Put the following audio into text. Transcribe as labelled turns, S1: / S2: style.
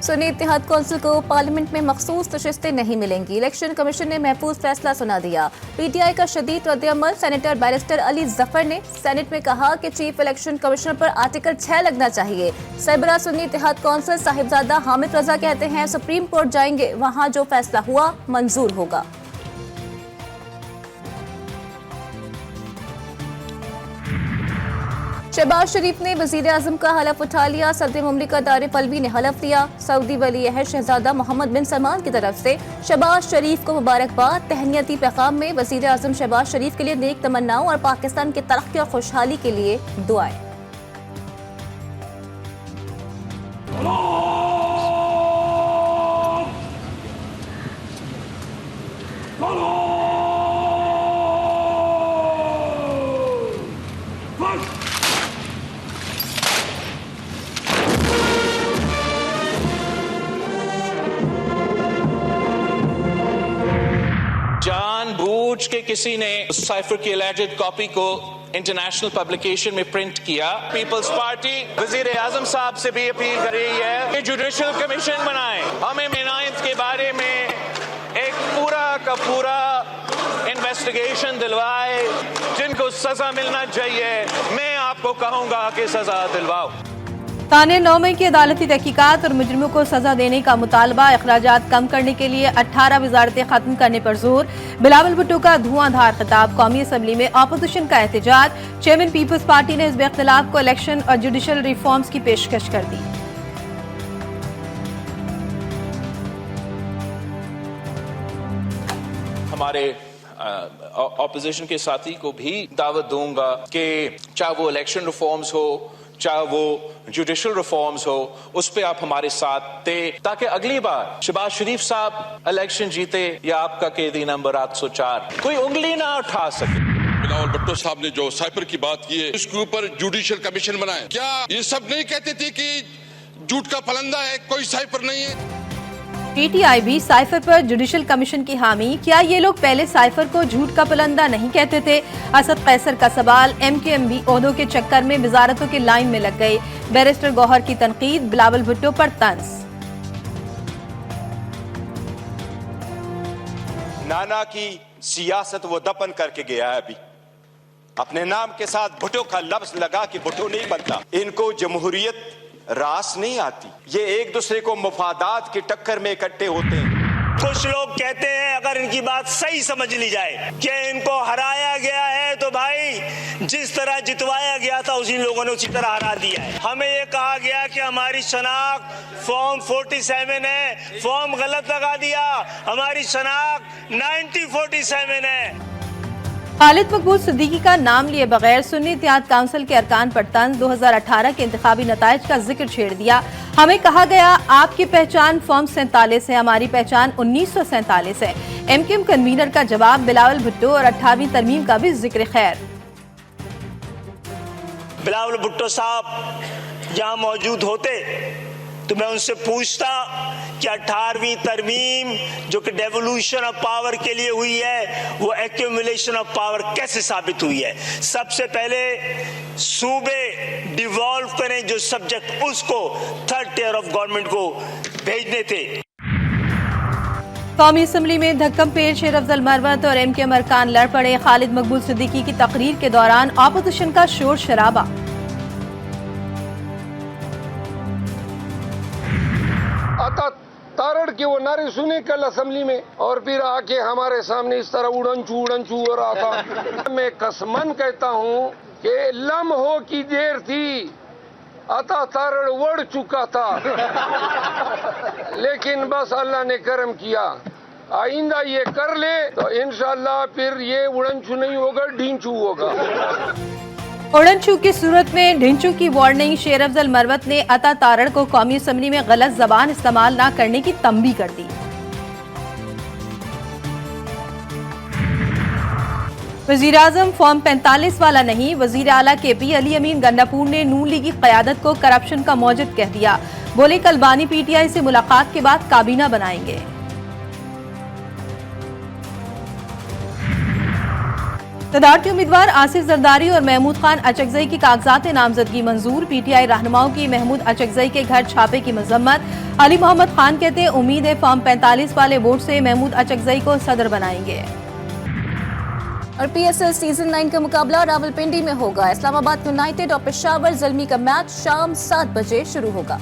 S1: सुन्नी इत्तेहाद council को parliament में मखसूस नशिस्तें नहीं मिलेंगी। इलेक्शन कमीशन ने महफूज फैसला सुना दिया। पीटीआई का शदीद रद्द-ए-अमल। सेनेटर बैरिस्टर अली जफर ने सेनेट में कहा कि चीफ इलेक्शन कमिश्नर पर आर्टिकल 6 लगना चाहिए। सरबराह सुन्नी इत्तेहाद कौंसिल साहिबजादा हामिद रजा कहते हैं सुप्रीम कोर्ट जाएंगे, वहां जो फैसला हुआ मंजूर होगा। शहबाज शरीफ ने वजीर आजम का हलफ उठा लिया। सदर मुमलिकत आरिफ अलवी ने हलफ लिया। सऊदी वली अहद शहजादा मोहम्मद बिन सलमान की तरफ से शहबाज शरीफ को मुबारकबाद। तहनियती पैगाम में वजीर आजम शहबाज शरीफ के लिए नेक तमन्नाओं और पाकिस्तान की तरक्की और खुशहाली के लिए दुआएं।
S2: जानबूझ के किसी ने साइफर की एलिजेड कॉपी को इंटरनेशनल पब्लिकेशन में प्रिंट किया। पीपल्स पार्टी वजीर आजम साहब से भी अपील कर रही है कि जुडिशल कमीशन बनाएं। हमें मिनायत के बारे में एक पूरा का पूरा इन्वेस्टिगेशन दिलवाए। जिनको सजा मिलना चाहिए मैं आपको कहूंगा कि सजा दिलवाओ।
S3: ताने 9 मई की अदालती तहकीकात और मुजरिमों को सजा देने का मुतालबा। अखराजात कम करने के लिए 18 वजारतें खत्म करने पर जोर। बिलावल भुट्टो का धुआंधार खिताब। कौमी असम्बली में अपोजिशन का एहतजाज। चेयरमैन पीपल्स पार्टी ने हिज़्ब इख्तिलाफ को इलेक्शन और जुडिशल रिफॉर्म्स की पेशकश कर दी।
S2: हमारे ऑपोजिशन के साथी को भी दावत दूंगा कि चाहे वो इलेक्शन रिफॉर्म्स हो चाहे वो जुडिशल रिफॉर्म्स हो, उस पे आप हमारे साथ थे ताकि अगली बार शहबाज शरीफ साहब इलेक्शन जीते या आपका कैदी नंबर 804 कोई उंगली ना उठा सके।
S4: बिलावल भुट्टो साहब ने जो साइफर की बात की है, इसके ऊपर जुडिशल कमीशन बनाए। क्या ये सब नहीं कहते थे कि झूठ का फलंदा है, कोई साइफर नहीं है?
S3: पीटीआई भी साइफर पर जुडिशल कमीशन की हामी। क्या ये लोग पहले साइफर को झूठ का पुलंदा नहीं कहते थे? असद कैसर का सवाल। एमक्यूएम भी ओहदों के चक्कर में वजारतों की लाइन में लग गई। बैरिस्टर गौहर की तनकीद। बिलावल भुट्टो पर तंज।
S5: नाना की सियासत वो दफन करके गया है। अभी अपने नाम के साथ भुट्टो का लफ्ज लगा कि भुट्टो नहीं बनता। इनको जमहूरियत रास नहीं आती। ये एक दूसरे को मुफादात की टक्कर में इकट्ठे होते हैं।
S6: कुछ लोग कहते हैं अगर इनकी बात सही समझ ली जाए कि इनको हराया गया है तो भाई जिस तरह जितवाया गया था उसी लोगों ने उसी तरह हरा दिया है। हमें ये कहा गया कि हमारी शनाख्त फॉर्म 47 है, फॉर्म गलत लगा दिया। हमारी शनाख्त 9047 है।
S3: खालिद मकबूल सिद्दीकी का नाम लिए बगैर सुन्नी इत्तेहाद काउंसिल के अरकान पर तंज। 2018 के इंतखाबी नताइज का जिक्र छेड़ दिया। हमें कहा गया आपकी पहचान फॉर्म 47 है, हमारी पहचान 1947 है। एमक्यूएम कन्वीनर का जवाब। बिलावल भुट्टो और 18वीं तरमीम का भी जिक्र खैर।
S6: बिलावल भुट्टो साहब यहाँ मौजूद होते तो मैं उनसे पूछता कि 18वीं तरमीम जो कि डेवोल्यूशन ऑफ पावर के लिए हुई है वो एक्यूमुलेशन ऑफ पावर कैसे साबित हुई है? सबसे पहले सूबे डिवॉल्व करें जो सब्जेक्ट उसको थर्ड टियर ऑफ गवर्नमेंट को भेजने थे।
S3: कौमी असम्बली में धक्कम पेश। शेर अफजल मरवत और एमक्यूएम अरकान लड़ पड़े। खालिद मकबूल सिद्दीकी की तकरीर के दौरान अपोजिशन का शोर शराबा।
S7: तारड़ के वो नारे सुने कल असेंबली में और फिर आके हमारे सामने इस तरह उड़नचू हो रहा था। मैं कसमन कहता हूँ कि लम्हों की देर थी, अता तारड़ उड़ चुका था लेकिन बस अल्लाह ने करम किया। आइंदा ये कर ले तो इंशाअल्लाह फिर ये उड़नचू नहीं होगा, ढींचू होगा।
S3: उड़नचू की सूरत में ढिंचू की वार्निंग। शेर अफजल मरवत ने अता तारड़ को कौमी असम्बली में गलत जबान इस्तेमाल न करने की तंबीह कर दी। वजीर आजम फॉर्म 45 वाला नहीं। वजीर आला KP अली अमीन गंडापुर ने नून लीगी क़यादत को करप्शन का मौजिद कह दिया। बोले कल बानी PTI से मुलाकात के बाद काबीना बनाएंगे। तदारती उम्मीदवार आसिफ जरदारी और महमूद खान अचकजई की कागजात नामजदगी मंजूर। पीटीआई रहनुमाओं की महमूद अचकजई के घर छापे की मजम्मत। अली मोहम्मद खान कहते हैं उम्मीद है फॉर्म 45 वाले वोट से महमूद अचकजई को सदर बनाएंगे।
S1: और पीएसएल सीजन 9 का मुकाबला रावलपिंडी में होगा। इस्लामाबाद यूनाइटेड और पेशावर ज़ल्मी का मैच शाम 7 बजे शुरू होगा।